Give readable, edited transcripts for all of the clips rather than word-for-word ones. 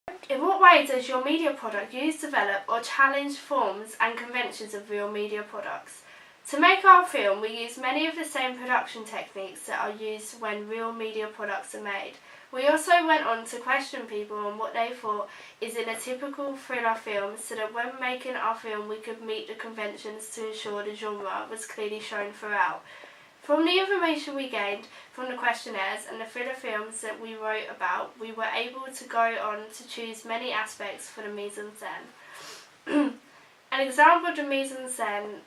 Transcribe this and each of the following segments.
In what way does your media product use, develop or challenge forms and conventions of real media products? To make our film, we use many of the same production techniques that are used when real media products are made. We also went on to question people on what they thought is in a typical thriller film, so that when making our film we could meet the conventions to ensure the genre was clearly shown throughout. From the information we gained from the questionnaires and the thriller films that we wrote about, we were able to go on to choose many aspects for the mise-en-scène. An example of the mise-en-scène,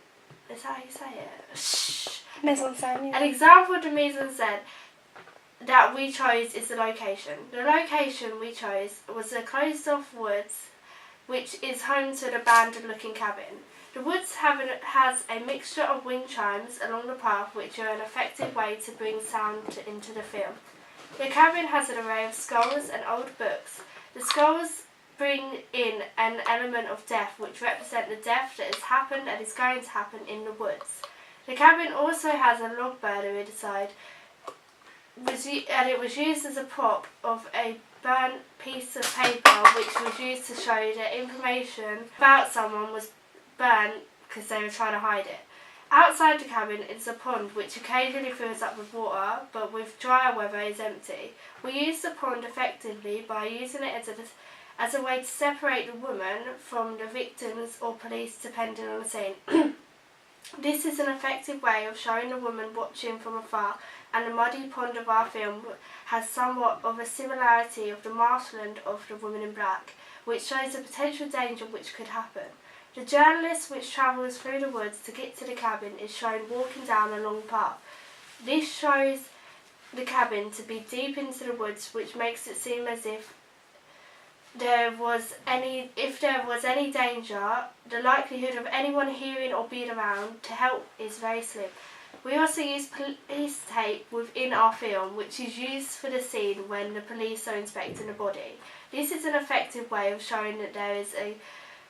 is that how you say it? Shh. Mise-en-scène, yeah. An example of the mise-en-scène that we chose is the location. The location we chose was the closed-off woods, which is home to the abandoned-looking cabin. The woods has a mixture of wind chimes along the path, which are an effective way to bring sound into the film. The cabin has an array of skulls and old books. The skulls bring in an element of death, which represent the death that has happened and is going to happen in the woods. The cabin also has a log burner inside, and it was used as a prop of a burnt piece of paper, which was used to show that information about someone was burnt because they were trying to hide it. Outside the cabin is a pond which occasionally fills up with water, but with drier weather is empty. We used the pond effectively by using it as a way to separate the woman from the victims or police, depending on the scene. This is an effective way of showing the woman watching from afar, and the muddy pond of our film has somewhat of a similarity of the marshland of The Woman in Black, which shows the potential danger which could happen. The journalist which travels through the woods to get to the cabin is shown walking down a long path. This shows the cabin to be deep into the woods, which makes it seem as if there was any danger, the likelihood of anyone hearing or being around to help is very slim. We also use police tape within our film, which is used for the scene when the police are inspecting the body. This is an effective way of showing that there is a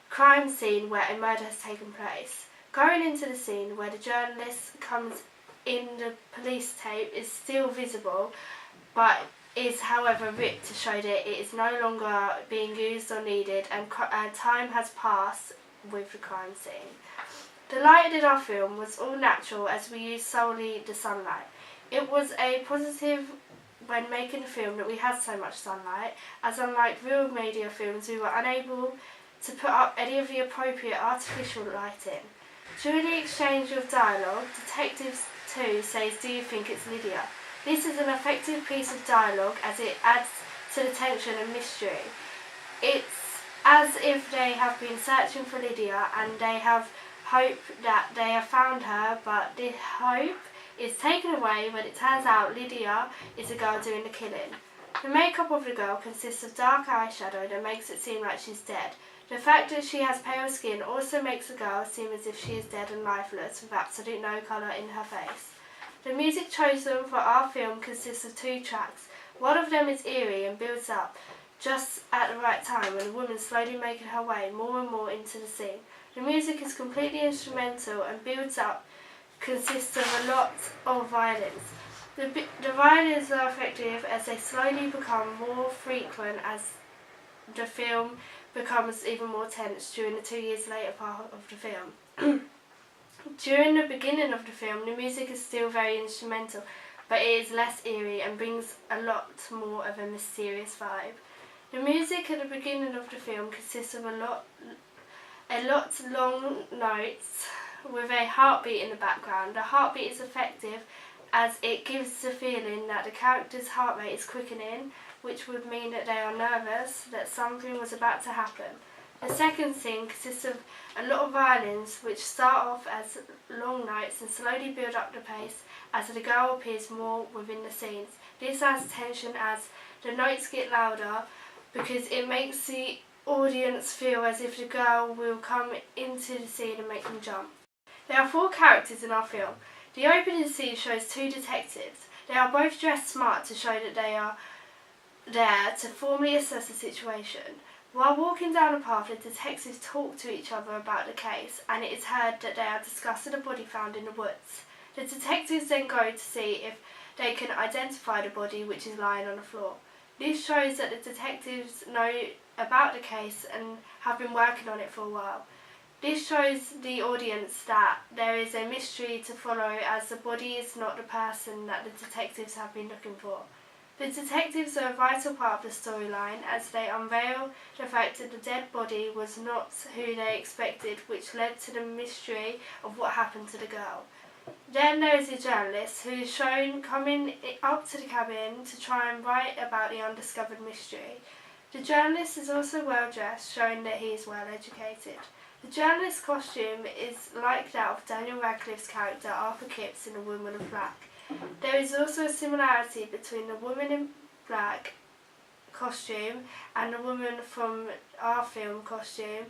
crime scene where a murder has taken place. Going into the scene where the journalist comes in, the police tape is still visible, but is however ripped to show that it is no longer being used or needed, and time has passed with the crime scene. The lighting in our film was all natural, as we used solely the sunlight. It was a positive when making the film that we had so much sunlight, as unlike real media films we were unable to put up any of the appropriate artificial lighting. During the exchange of dialogue, Detective 2 says, "Do you think it's Lydia?" This is an effective piece of dialogue as it adds to the tension and mystery. It's as if they have been searching for Lydia and they have hope that they have found her, but the hope is taken away when it turns out Lydia is the girl doing the killing. The makeup of the girl consists of dark eyeshadow that makes it seem like she's dead. The fact that she has pale skin also makes the girl seem as if she is dead and lifeless, with absolutely no colour in her face. The music chosen for our film consists of 2 tracks. One of them is eerie and builds up just at the right time when the woman is slowly making her way more and more into the scene. The music is completely instrumental and builds up, consists of a lot of violins. The violins are effective as they slowly become more frequent as the film becomes even more tense during the 2 years later part of the film. During the beginning of the film, the music is still very instrumental, but it is less eerie and brings a lot more of a mysterious vibe. The music at the beginning of the film consists of a lot long notes with a heartbeat in the background. The heartbeat is effective as it gives the feeling that the character's heart rate is quickening, which would mean that they are nervous that something was about to happen. The second scene consists of a lot of violins which start off as long notes and slowly build up the pace as the girl appears more within the scenes. This adds tension as the notes get louder because it makes the audience feel as if the girl will come into the scene and make them jump. There are 4 characters in our film. The opening scene shows 2 detectives. They are both dressed smart to show that they are there to formally assess the situation. While walking down the path, the detectives talk to each other about the case, and it is heard that they are discussing a body found in the woods. The detectives then go to see if they can identify the body which is lying on the floor. This shows that the detectives know about the case and have been working on it for a while. This shows the audience that there is a mystery to follow, as the body is not the person that the detectives have been looking for. The detectives are a vital part of the storyline, as they unveil the fact that the dead body was not who they expected, which led to the mystery of what happened to the girl. Then there is a journalist who is shown coming up to the cabin to try and write about the undiscovered mystery. The journalist is also well dressed, showing that he is well educated. The journalist's costume is like that of Daniel Radcliffe's character Arthur Kipps in The Woman in Black. There is also a similarity between the Woman in Black costume and the woman from our film costume,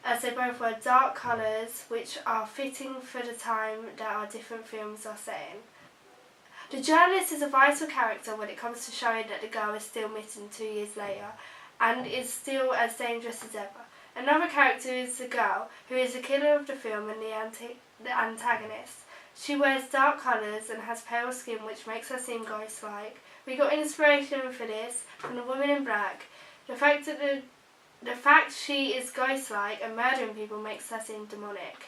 as they both wear dark colours which are fitting for the time that our different films are set in. The journalist is a vital character when it comes to showing that the girl is still missing 2 years later and is still as dangerous as ever. Another character is the girl, who is the killer of the film and the antagonist. She wears dark colours and has pale skin, which makes her seem ghost-like. We got inspiration for this from The Woman in Black. The fact she is ghost-like and murdering people makes her seem demonic.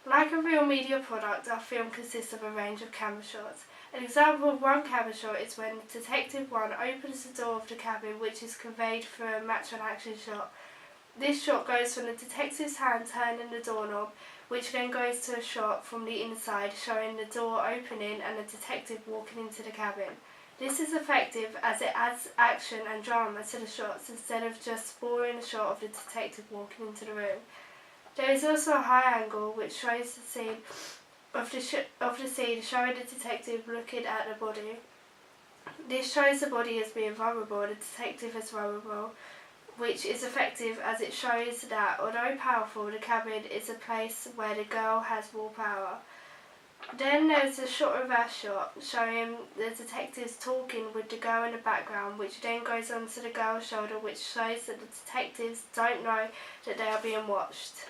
Like a real media product, our film consists of a range of camera shots. An example of one camera shot is when Detective 1 opens the door of the cabin, which is conveyed through a match-on action shot. This shot goes from the detective's hand turning the doorknob, which then goes to a shot from the inside showing the door opening and the detective walking into the cabin. This is effective as it adds action and drama to the shots instead of just boring a shot of the detective walking into the room. There is also a high angle which shows the scene of the scene showing the detective looking at the body. This shows the body as being vulnerable and the detective as vulnerable, which is effective as it shows that, although powerful, the cabin is a place where the girl has more power. Then there's a short reverse shot showing the detectives talking with the girl in the background, which then goes onto the girl's shoulder, which shows that the detectives don't know that they are being watched.